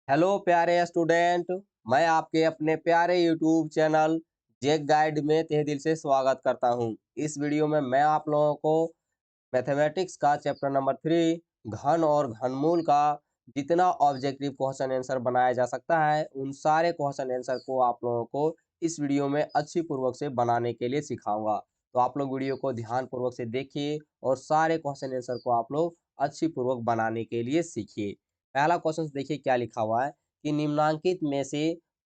Hello प्यारे student. मैं आपके अपने प्यारे यूट्यूब चैनल जेक गाइड में तहे दिल से स्वागत करता हूं। इस वीडियो में मैं आप लोगों को मैथमेटिक्स का चैप्टर नंबर 3 घन और घनमूल का जितना ऑब्जेक्टिव क्वेश्चन आंसर बनाया जा सकता है उन सारे क्वेश्चन आंसर को आप लोगों को इस वीडियो में अच्छी पूर्वक से बनाने के लिए सिखाऊंगा। तो आप लोग वीडियो को ध्यान पूर्वक से देखिए और सारे क्वेश्चन आंसर को आप लोग अच्छी पूर्वक बनाने के लिए सीखिए। पहला क्वेश्चन देखिए क्या लिखा हुआ है कि निम्नांकित में से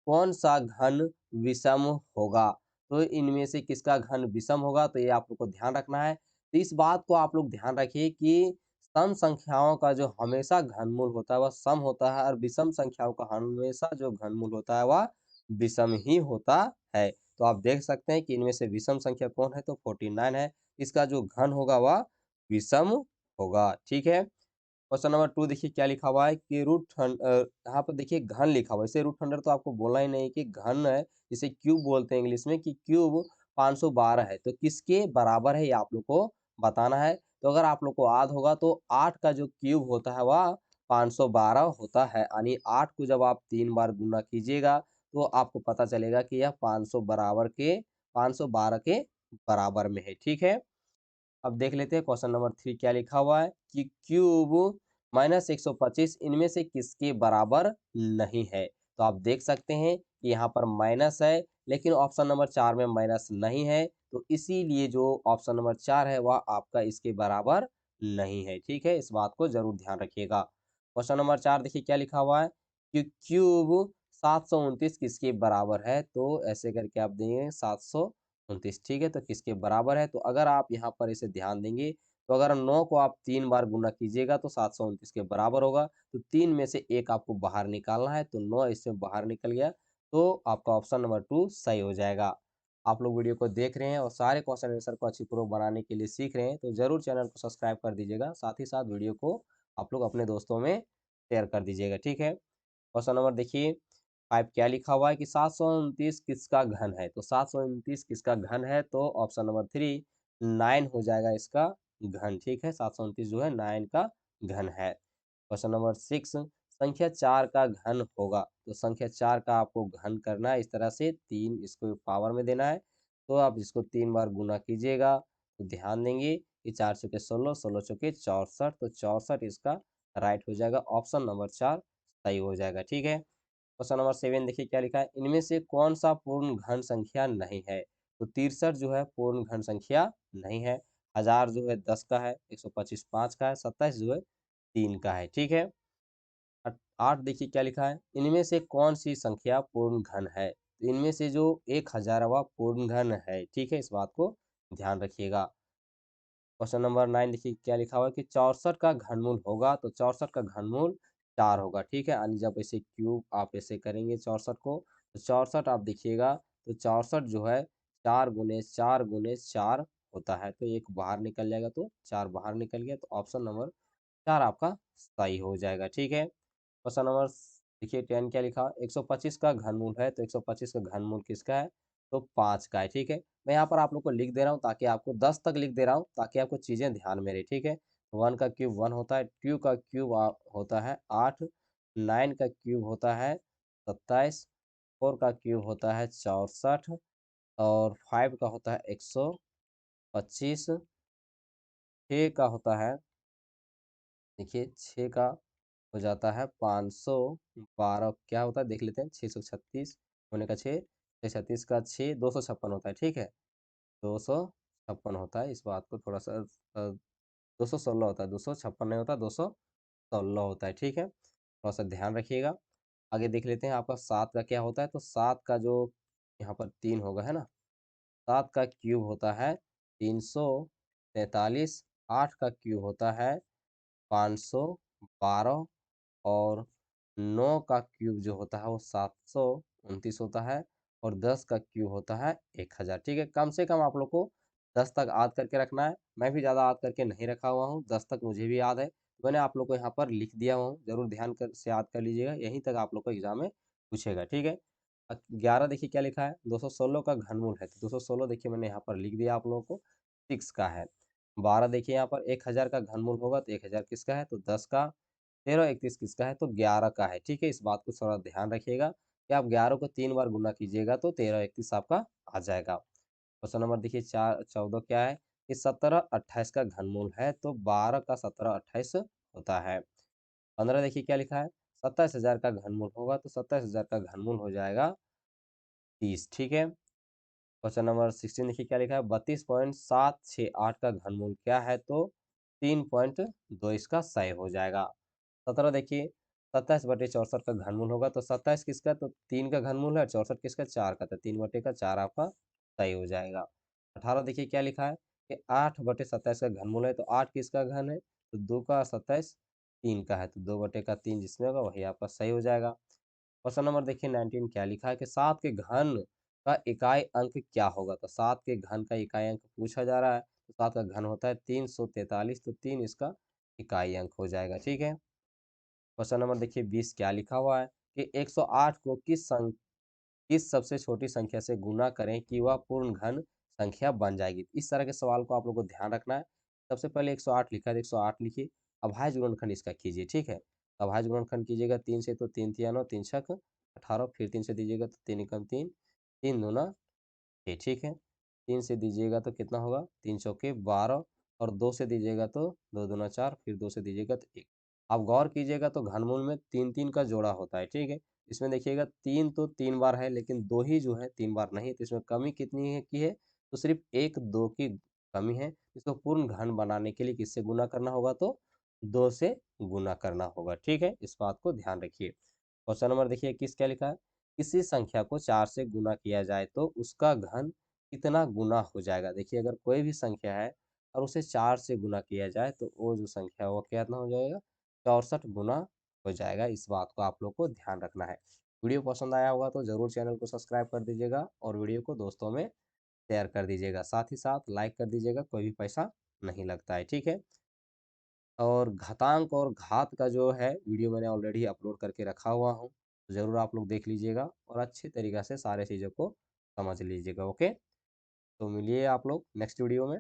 कौन सा घन विषम होगा। तो इनमें से किसका घन विषम होगा, तो ये आप लोग को ध्यान रखना है। तो इस बात को आप लोग ध्यान रखिए कि सम संख्याओं का जो हमेशा घनमूल होता है वह सम होता है और विषम संख्याओं का हमेशा जो घनमूल होता है वह विषम ही होता है। तो आप देख सकते हैं कि इनमें से विषम संख्या कौन है, तो 49 है। इसका जो घन होगा वह विषम होगा। ठीक है। क्वेश्चन नंबर 2 देखिए क्या लिखा हुआ है कि यहाँ पर देखिए घन लिखा हुआ है। इसे रूट 100 तो आपको बोलना ही नहीं कि घन है, इसे क्यूब बोलते हैं इंग्लिश में, कि क्यूब 512 है तो किसके बराबर है ये आप लोग को बताना है। तो अगर आप लोग को याद होगा तो 8 का जो क्यूब होता है वह 512 होता है, यानी 8 को जब आप 3 बार गुना कीजिएगा तो आपको पता चलेगा कि यह 512 के बराबर में है। ठीक है। अब देख लेते हैं क्वेश्चन नंबर 3 क्या लिखा हुआ है कि क्यूब -125 इनमें से किसके बराबर नहीं है। तो आप देख सकते हैं कि यहाँ पर माइनस है, लेकिन ऑप्शन नंबर 4 में माइनस नहीं है, तो इसीलिए जो ऑप्शन नंबर 4 है वह आपका इसके बराबर नहीं है। ठीक है, इस बात को जरूर ध्यान रखिएगा। क्वेश्चन नंबर 4 देखिए क्या लिखा हुआ है कि क्यूब 729 किसके बराबर है। तो ऐसे करके आप देंगे 729। ठीक है, तो किसके बराबर है, तो अगर आप यहाँ पर इसे ध्यान देंगे तो अगर 9 को आप 3 बार गुना कीजिएगा तो 729 के बराबर होगा। तो 3 में से एक आपको बाहर निकालना है, तो 9 इससे बाहर निकल गया, तो आपका ऑप्शन नंबर 2 सही हो जाएगा। आप लोग वीडियो को देख रहे हैं और सारे क्वेश्चन आंसर को अच्छी पूर्वक बनाने के लिए सीख रहे हैं, तो जरूर चैनल को सब्सक्राइब कर दीजिएगा। साथ ही साथ वीडियो को आप लोग अपने दोस्तों में शेयर कर दीजिएगा। ठीक है। क्वेश्चन नंबर देखिए 5 क्या लिखा हुआ है कि 729 किसका घन है। तो 729 किसका घन है, तो ऑप्शन नंबर 3 9 हो जाएगा इसका घन। ठीक है, 729 जो है 9 का घन है। क्वेश्चन नंबर 6 संख्या 4 का घन होगा। तो संख्या 4 का आपको घन करना है, इस तरह से 3 इसको पावर में देना है, तो आप इसको 3 बार गुना कीजिएगा। तो ध्यान देंगे कि 4 चौके 16, 16 चौके 64, तो 64 इसका राइट हो जाएगा। ऑप्शन नंबर 4 सही हो जाएगा। ठीक है। क्वेश्चन नंबर 7 देखिए क्या लिखा है, इनमें से कौन सा पूर्ण घन संख्या नहीं है। तो 63 जो है पूर्ण घन संख्या नहीं है। 1000 जो है 10 का है, 125 5 का है, 27 जो है 3 का है। ठीक है। 8 देखिए क्या लिखा है, इनमें से कौन सी संख्या पूर्ण घन है। तो इनमें से जो 1000वां पूर्ण घन है। ठीक है, इस बात को ध्यान रखिएगा। क्वेश्चन नंबर 9 देखिए क्या लिखा हुआ है कि 64 का घनमूल होगा। तो 64 का घनमूल 4 होगा। ठीक है, यानी जब ऐसे क्यूब आप ऐसे करेंगे 64 को, तो 64 आप देखिएगा, तो 64 जो है 4 गुने 4 गुने 4 होता है, तो एक बाहर निकल जाएगा, तो 4 बाहर निकल गया, तो ऑप्शन नंबर 4 आपका सही हो जाएगा। ठीक है। क्वेश्चन नंबर देखिए 10 क्या लिखा, 125 का घनमूल है। तो 125 का घनमूल किसका है, तो 5 का है। ठीक है, मैं यहाँ पर आप लोग को लिख दे रहा हूँ ताकि आपको 10 तक लिख दे रहा हूँ ताकि आपको चीजें ध्यान में रहे। ठीक है, 1 का क्यूब 1 होता है, 2 का क्यूब होता है 8, 9 का क्यूब होता है 27, 4 का क्यूब होता है 64, और 5 का होता है 125, 6 का होता है, देखिए 6 का हो जाता है 512। क्या होता है देख लेते हैं, 636 होने का 6, 636 का 6 256 होता है। ठीक है, 256 होता है। इस बात को थोड़ा सा 216 होता है, 256 नहीं होता, 216 होता है। ठीक है, थोड़ा सा ध्यान रखिएगा। आगे देख लेते हैं आपका 7 का क्या होता है। तो 7 का जो यहाँ पर 3 होगा है ना, 7 का क्यूब होता है 343, 8 का क्यूब होता है 512, और 9 का क्यूब जो होता है वो 729 होता है, और 10 का क्यूब होता है 1000। ठीक है, कम से कम आप लोग को 10 तक याद करके रखना है। मैं भी ज़्यादा याद करके नहीं रखा हुआ हूँ, 10 तक मुझे भी याद है, मैंने आप लोग को यहाँ पर लिख दिया हूँ, जरूर ध्यान कर से याद कर लीजिएगा, यहीं तक आप लोग को एग्जाम में पूछेगा। ठीक है। 11 देखिए क्या लिखा है, 216 का घनमूल है। तो 216 देखिए मैंने यहाँ पर लिख दिया आप लोगों को, 6 का है। 12 देखिए यहाँ पर 1000 का घनमूल होगा, तो 1000 किसका है, तो 10 का। 13 31 किसका है? तो 11 का है। ठीक है, इस बात को थोड़ा ध्यान रखिएगा कि आप 11 को 3 बार गुना कीजिएगा तो 13 31 आपका आ जाएगा। क्वेश्चन नंबर देखिए 14 क्या है कि 17 28 का घनमूल है तो 12 का 17 28 होता है। 15 देखिए क्या लिखा है, 27,000 का घनमूल होगा तो 27,000 का घनमूल हो जाएगा 30। ठीक है। क्वेश्चन नंबर 16 देखिए क्या लिखा है, 32.768 का घनमूल क्या है? तो 3.2 इसका सही हो जाएगा। 17 देखिए 27/64 का घनमूल होगा तो 27 किसका? तो 3 का घनमूल है, 64 किसका? 4 का, तो 3/4 आपका सही हो जाएगा। 18 देखिए क्या लिखा है कि 8/27 का घनमूल है तो 8 किसका घन है? तो 2 का 27 3 का है तो 2/3 जिसमें होगा वही आपका सही हो जाएगा। क्वेश्चन नंबर देखिए 19 क्या लिखा है कि 7 के घन का इकाई अंक क्या होगा? तो 7 के घन का इकाई अंक पूछा जा रहा है तो 7 का घन होता है 343 तो 3 इसका इकाई अंक हो जाएगा। ठीक है। क्वेश्चन नंबर देखिए 20 क्या लिखा हुआ है कि 108 को किस सबसे छोटी संख्या से गुना करें कि वह पूर्ण घन संख्या बन जाएगी? इस तरह के सवाल को आप लोग को ध्यान रखना है। सबसे पहले 108 लिखा है तो 108 लिखिए। अभाज्य गुणनखंड इसका कीजिए। ठीक है। अभाज्य गुणनखंड कीजिएगा 3 से तो 3 तिया 9 3 छक 18 फिर 3 से दीजिएगा तो 3 एकम 3 3 दूना 6। ठीक है। 3 से दीजिएगा तो कितना होगा? 3 चौके 12 और 2 से दीजिएगा तो 2 दूना 4 फिर 2 से दीजिएगा तो 1। आप गौर कीजिएगा तो घनमूल में 3 का जोड़ा होता है। ठीक है। इसमें देखिएगा 3 तो 3 बार है लेकिन 2 ही जो है 3 बार नहीं, तो इसमें कमी कितनी है की है? तो सिर्फ 1 2 की कमी है। इसको पूर्ण घन बनाने के लिए किससे गुना करना होगा? तो 2 से गुना करना होगा। ठीक है, इस बात को ध्यान रखिए। क्वेश्चन नंबर देखिए 21 क्या लिखा है, किसी संख्या को 4 से गुना किया जाए तो उसका घन कितना गुना हो जाएगा? देखिए अगर कोई भी संख्या है और उसे 4 से गुना किया जाए तो वो जो संख्या है वो कितना हो जाएगा? 64 गुना हो जाएगा। इस बात को आप लोग को ध्यान रखना है। वीडियो पसंद आया होगा तो ज़रूर चैनल को सब्सक्राइब कर दीजिएगा और वीडियो को दोस्तों में शेयर कर दीजिएगा। साथ ही साथ लाइक कर दीजिएगा, कोई भी पैसा नहीं लगता है। ठीक है। और घातांक और घात का जो है वीडियो मैंने ऑलरेडी अपलोड करके रखा हुआ हूँ, तो ज़रूर आप लोग देख लीजिएगा और अच्छे तरीक़ा से सारे चीज़ों को समझ लीजिएगा। ओके, तो मिलिए आप लोग नेक्स्ट वीडियो में।